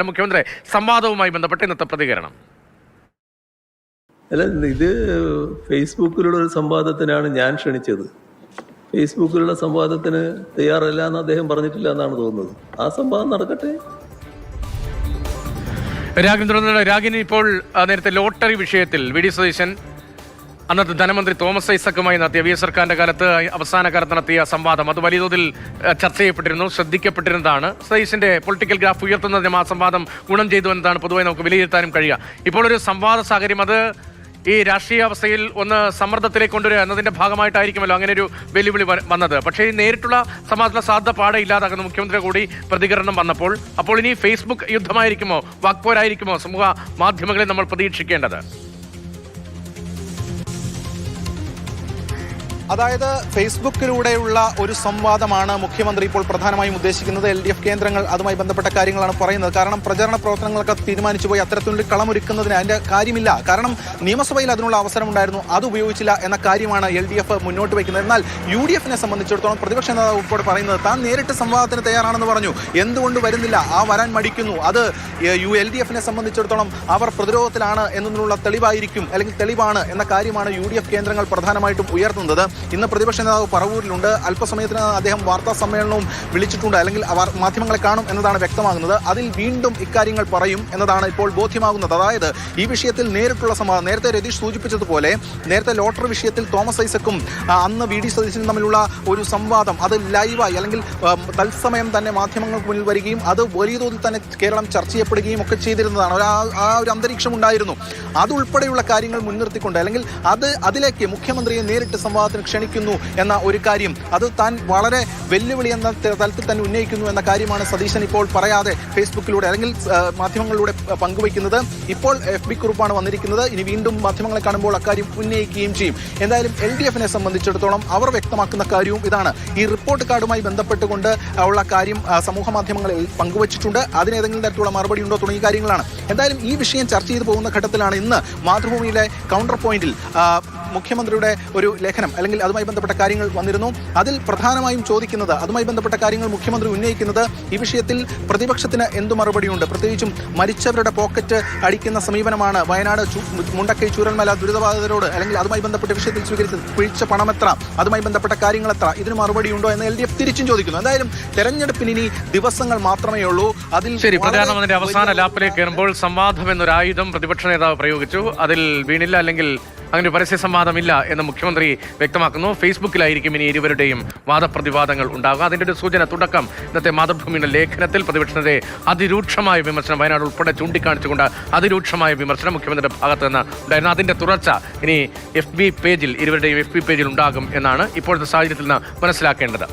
മുഖ്യമന്ത്രി സംവാദവുമായി ബന്ധപ്പെട്ട് ഇന്നത്തെ പ്രതികരണം. അല്ല, ഇത് ഫേസ്ബുക്കിലുള്ള ഒരു സംവാദത്തിനാണ് ഞാൻ ക്ഷണിച്ചത്. ഫേസ്ബുക്കിലുള്ള സംവാദത്തിന് തയ്യാറല്ല എന്ന് അദ്ദേഹം പറഞ്ഞിട്ടില്ല എന്നാണ് തോന്നുന്നത്. ആ സംവാദം നടക്കട്ടെ. രാഗിനി, ഇപ്പോൾ നേരത്തെ ലോട്ടറി വിഷയത്തിൽ വി ഡി സതീശൻ അന്നത്തെ ധനമന്ത്രി തോമസ് ഐസക്കുമായി നടത്തിയ വി എസ് സർക്കാരിന്റെ കാലത്ത് അവസാന കാലത്ത് നടത്തിയ സംവാദം അത് വലിയ തോതിൽ ചർച്ച ചെയ്യപ്പെട്ടിരുന്നു, ശ്രദ്ധിക്കപ്പെട്ടിരുന്നതാണ്. സതീശന്റെ പൊളിറ്റിക്കൽ ഗ്രാഫ് ഉയർത്തുന്നതിനും ആ സംവാദം ഗുണം ചെയ്തു എന്നതാണ് പൊതുവായി നമുക്ക് വിലയിരുത്താനും കഴിയുക. ഇപ്പോൾ ഒരു സംവാദ സാഹചര്യം അത് ഈ രാഷ്ട്രീയ അവസ്ഥയിൽ ഒന്ന് സമ്മർദ്ദത്തിലേക്ക് കൊണ്ടുവരിക എന്നതിന്റെ ഭാഗമായിട്ടായിരിക്കുമല്ലോ അങ്ങനെ ഒരു വെല്ലുവിളി വന്നത്. പക്ഷേ ഈ നേരിട്ടുള്ള സമാധാന സാധ്യത പാടെ ഇല്ലാതാക്കുന്ന മുഖ്യമന്ത്രി കൂടി പ്രതികരണം വന്നപ്പോൾ അപ്പോൾ ഇനി ഫേസ്ബുക്ക് യുദ്ധമായിരിക്കുമോ, വാക്പോരായിരിക്കുമോ സമൂഹ മാധ്യമങ്ങളെ നമ്മൾ പ്രതീക്ഷിക്കേണ്ടത്? അതായത് ഫേസ്ബുക്കിലൂടെയുള്ള ഒരു സംവാദമാണ് മുഖ്യമന്ത്രി ഇപ്പോൾ പ്രധാനമായും ഉദ്ദേശിക്കുന്നത്. LDF കേന്ദ്രങ്ങൾ അതുമായി ബന്ധപ്പെട്ട കാര്യങ്ങളാണ് പറയുന്നത്. കാരണം പ്രചരണ പ്രവർത്തനങ്ങളൊക്കെ തീരുമാനിച്ചു പോയി അത്തരത്തിലൊരു കളമൊരുക്കുന്നതിന് അതിന്റെ കാര്യമില്ല. കാരണം നിയമസഭയിൽ അതിനുള്ള അവസരം ഉണ്ടായിരുന്നു, അത് ഉപയോഗിച്ചില്ല എന്ന കാര്യമാണ് LDF മുന്നോട്ട് വയ്ക്കുന്നത്. എന്നാൽ UDF-നെ സംബന്ധിച്ചിടത്തോളം പ്രതിപക്ഷ നേതാവ് ഉൾപ്പെടെ പറയുന്നത് താൻ നേരിട്ട് സംവാദത്തിന് തയ്യാറാണെന്ന് പറഞ്ഞു. എന്തുകൊണ്ട് വരുന്നില്ല, വരാൻ മടിക്കുന്നു, അത് LDF-നെ സംബന്ധിച്ചിടത്തോളം അവർ പ്രതിരോധത്തിലാണ് എന്നതിനുള്ള തെളിവായിരിക്കും, അല്ലെങ്കിൽ തെളിവാണ് എന്ന കാര്യമാണ് UDF കേന്ദ്രങ്ങൾ പ്രധാനമായിട്ടും ഉയർത്തുന്നത്. ഇന്ന് പ്രതിപക്ഷ നേതാവ് പറവൂരിലുണ്ട്. അല്പസമയത്തിന് അദ്ദേഹം വാർത്താ സമ്മേളനവും വിളിച്ചിട്ടുണ്ട്, അല്ലെങ്കിൽ മാധ്യമങ്ങളെ കാണും എന്നതാണ് വ്യക്തമാകുന്നത്. അതിൽ വീണ്ടും ഇക്കാര്യങ്ങൾ പറയും എന്നതാണ് ഇപ്പോൾ ബോധ്യമാകുന്നത്. അതായത് ഈ വിഷയത്തിൽ നേരിട്ടുള്ള സംവാദം, നേരത്തെ രതീഷ് സൂചിപ്പിച്ചതുപോലെ നേരത്തെ ലോട്ടറി വിഷയത്തിൽ തോമസ് ഐസക്കും അന്ന് VD സതീശനും തമ്മിലുള്ള ഒരു സംവാദം അത് ലൈവായി അല്ലെങ്കിൽ തത്സമയം തന്നെ മാധ്യമങ്ങൾക്ക് മുന്നിൽ വരികയും അത് വലിയ തോതിൽ തന്നെ കേരളം ചർച്ച ചെയ്യപ്പെടുകയും ഒക്കെ ചെയ്തിരുന്നതാണ്. ആ ഒരു അന്തരീക്ഷം ഉണ്ടായിരുന്നു. അതുൾപ്പെടെയുള്ള കാര്യങ്ങൾ മുൻനിർത്തിക്കൊണ്ട് അല്ലെങ്കിൽ അതിലേക്ക് മുഖ്യമന്ത്രിയെ നേരിട്ട് സംവാദത്തിന് ക്ഷണിക്കുന്നു എന്ന ഒരു കാര്യം അത് താൻ വളരെ വെല്ലുവിളി എന്ന തലത്തിൽ തന്നെ ഉന്നയിക്കുന്നു എന്ന കാര്യമാണ് സതീശൻ ഇപ്പോൾ പറയാതെ ഫേസ്ബുക്കിലൂടെ അല്ലെങ്കിൽ മാധ്യമങ്ങളിലൂടെ പങ്കുവയ്ക്കുന്നത്. ഇപ്പോൾ FB കുറിപ്പാണ് വന്നിരിക്കുന്നത്. ഇനി വീണ്ടും മാധ്യമങ്ങളെ കാണുമ്പോൾ അക്കാര്യം ഉന്നയിക്കുകയും ചെയ്യും. എന്തായാലും LDF-നെ സംബന്ധിച്ചിടത്തോളം അവർ വ്യക്തമാക്കുന്ന കാര്യവും ഇതാണ്. ഈ റിപ്പോർട്ട് കാർഡുമായി ബന്ധപ്പെട്ടുകൊണ്ട് ഉള്ള കാര്യം സമൂഹ മാധ്യമങ്ങളിൽ പങ്കുവച്ചിട്ടുണ്ട്. അതിനേതെങ്കിലും തരത്തിലുള്ള മറുപടി ഉണ്ടോ തുടങ്ങിയ കാര്യങ്ങളാണ്. എന്തായാലും ഈ വിഷയം ചർച്ച ചെയ്തു പോകുന്ന ഘട്ടത്തിലാണ് ഇന്ന് മാതൃഭൂമിയിലെ കൗണ്ടർ പോയിന്റിൽ മുഖ്യമന്ത്രിയുടെ ഒരു ലേഖനം അല്ലെങ്കിൽ അതുമായി ബന്ധപ്പെട്ട കാര്യങ്ങൾ വന്നിരുന്നു. അതിൽ പ്രധാനമായും ചോദിക്കുന്നത്, അതുമായി ബന്ധപ്പെട്ട കാര്യങ്ങൾ മുഖ്യമന്ത്രി ഉന്നയിക്കുന്നത്, ഈ വിഷയത്തിൽ പ്രതിപക്ഷത്തിന് എന്തു മറുപടിയുണ്ട്, പ്രത്യേകിച്ചും മരിച്ചവരുടെ പോക്കറ്റ് അടിക്കുന്ന സമീപനമാണ് വയനാട് മുണ്ടക്കൈ ചൂരൽമല ദുരിതബാധിതരോട് അല്ലെങ്കിൽ അതുമായി ബന്ധപ്പെട്ട വിഷയത്തിൽ സ്വീകരിച്ചത്, പിഴിച്ച പണമെത്ര, അതുമായി ബന്ധപ്പെട്ട കാര്യങ്ങൾ എത്ര, ഇതിന് മറുപടിയുണ്ടോ എന്ന് LDF തിരിച്ചും ചോദിക്കുന്നു. എന്തായാലും തെരഞ്ഞെടുപ്പിന് ഇനി ദിവസങ്ങൾ മാത്രമേ ഉള്ളൂ. അതിൽ ശരി, പ്രധാനമന്ത്രി അവസാന ലാപ്പിലേക്ക് കയറുമ്പോൾ സംവാദം എന്നൊരു ആയുധം പ്രതിപക്ഷ നേതാവ് പ്രയോഗിച്ചു. അതിൽ വീണില്ല, അല്ലെങ്കിൽ അങ്ങനെ ഒരു പരസ്യ സംവാദമില്ല എന്ന് മുഖ്യമന്ത്രി വ്യക്തമാക്കുന്നു. ഫേസ്ബുക്കിലായിരിക്കും ഇനി ഇരുവരുടെയും വാദപ്രതിവാദങ്ങൾ ഉണ്ടാകുക. അതിൻ്റെ ഒരു സൂചന തുടക്കം ഇന്നത്തെ മാതൃഭൂമിയുടെ ലേഖനത്തിൽ പ്രതിപക്ഷത്തെ അതിരൂക്ഷമായ വിമർശനം, വയനാട് ഉൾപ്പെടെ ചൂണ്ടിക്കാണിച്ചുകൊണ്ട് അതിരൂക്ഷമായ വിമർശനം മുഖ്യമന്ത്രിയുടെ ഭാഗത്ത് നിന്ന് ഉണ്ടായിരുന്നു. അതിൻ്റെ തുടർച്ച ഇനി ഇരുവരുടെയും FB പേജിൽ ഉണ്ടാകും എന്നാണ് ഇപ്പോഴത്തെ സാഹചര്യത്തിൽ നിന്ന് മനസ്സിലാക്കേണ്ടത്.